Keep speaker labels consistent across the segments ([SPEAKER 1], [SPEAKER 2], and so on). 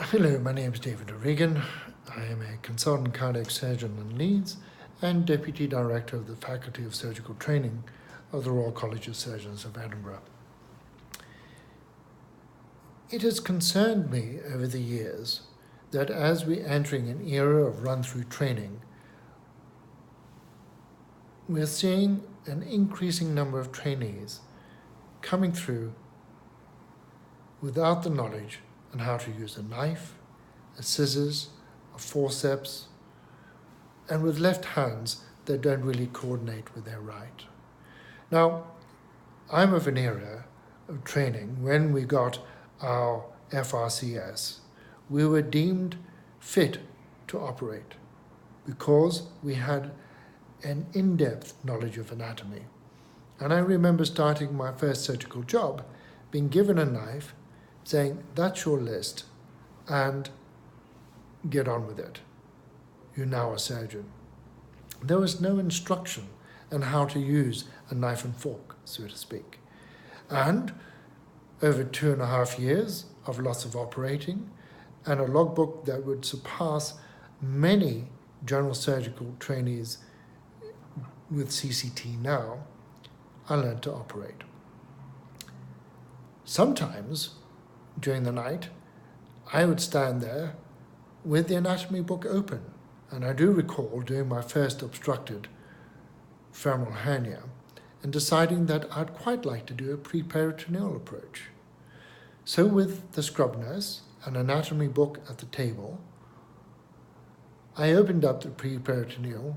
[SPEAKER 1] Hello, my name is David O'Regan. I am a consultant cardiac surgeon in Leeds and Deputy Director of the Faculty of Surgical Training of the Royal College of Surgeons of Edinburgh. It has concerned me over the years that as we're entering an era of run-through training, we're seeing an increasing number of trainees coming through without the knowledge on how to use a knife, a scissors, a forceps, and with left hands that don't really coordinate with their right. Now, I'm of an era of training when we got our FRCS, we were deemed fit to operate because we had an in-depth knowledge of anatomy. And I remember starting my first surgical job, being given a knife, saying, that's your list, and get on with it. You're now a surgeon. There was no instruction on how to use a knife and fork, so to speak. And over 2.5 years of lots of operating and a logbook that would surpass many general surgical trainees with CCT now, I learned to operate. Sometimes, during the night, I would stand there with the anatomy book open. And I do recall doing my first obstructed femoral hernia and deciding that I'd quite like to do a pre-peritoneal approach. So with the scrub nurse, an anatomy book at the table, I opened up the pre-peritoneal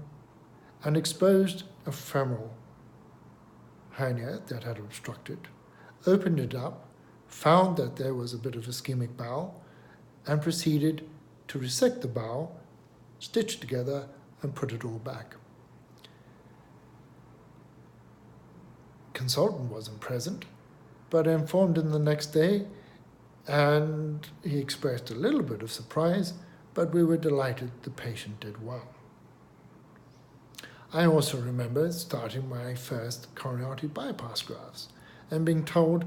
[SPEAKER 1] and exposed a femoral hernia that had obstructed, opened it up, found that there was a bit of ischemic bowel, and proceeded to resect the bowel, stitch together, and put it all back. Consultant wasn't present, but I informed him the next day, and he expressed a little bit of surprise, but we were delighted the patient did well. I also remember starting my first coronary artery bypass grafts and being told,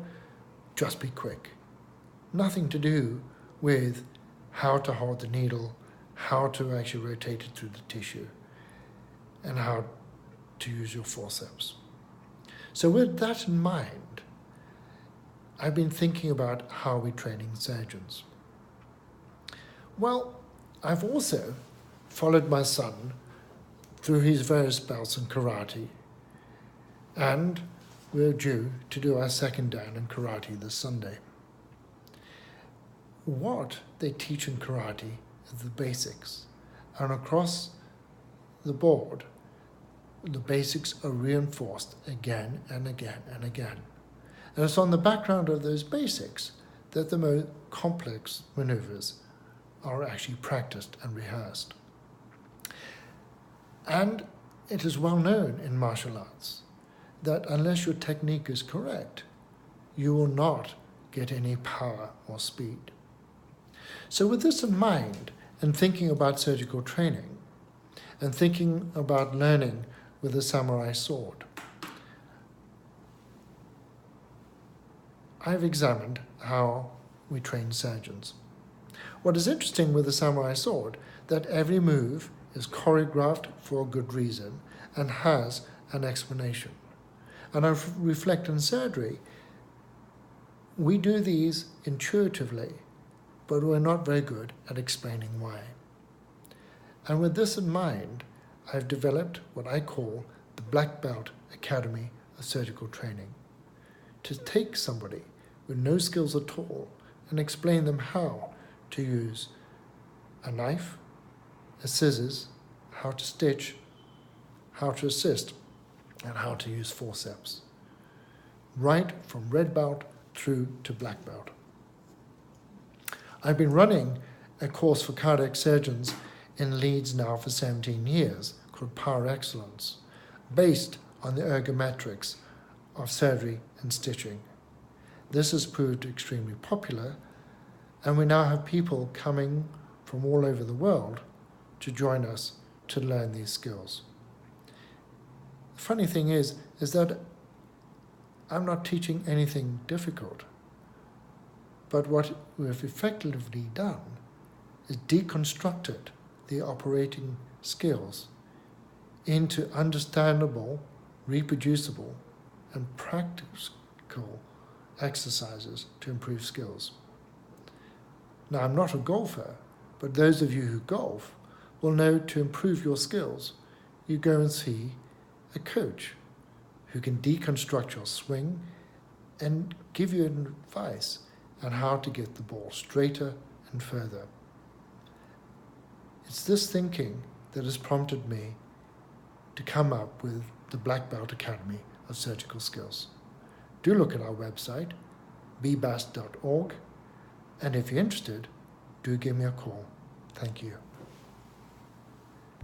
[SPEAKER 1] just be quick. Nothing to do with how to hold the needle, how to actually rotate it through the tissue, and how to use your forceps. So with that in mind, I've been thinking about how we're training surgeons. Well, I've also followed my son through his various bouts in karate, and we're due to do our second dan in karate this Sunday. What they teach in karate is the basics, and across the board, the basics are reinforced again and again and again. And it's on the background of those basics that the most complex maneuvers are actually practiced and rehearsed. And it is well known in martial arts that unless your technique is correct, you will not get any power or speed. So with this in mind, and thinking about surgical training, and thinking about learning with a samurai sword, I've examined how we train surgeons. What is interesting with the samurai sword, that every move is choreographed for a good reason and has an explanation. And I reflect in surgery, we do these intuitively, but we're not very good at explaining why. And with this in mind, I've developed what I call the Black Belt Academy of Surgical Training, to take somebody with no skills at all and explain them how to use a knife, a scissors, how to stitch, how to assist, and how to use forceps, right from red belt through to black belt. I've been running a course for cardiac surgeons in Leeds now for 17 years called Power Excellence, based on the ergometrics of surgery and stitching. This has proved extremely popular, and we now have people coming from all over the world to join us to learn these skills. The funny thing is that I'm not teaching anything difficult, but what we've effectively done is deconstructed the operating skills into understandable, reproducible, and practical exercises to improve skills. Now, I'm not a golfer, but those of you who golf will know to improve your skills, you go and see a coach who can deconstruct your swing and give you advice on how to get the ball straighter and further. It's this thinking that has prompted me to come up with the Black Belt Academy of Surgical Skills. Do look at our website, bbas.org, and if you're interested, do give me a call. Thank you.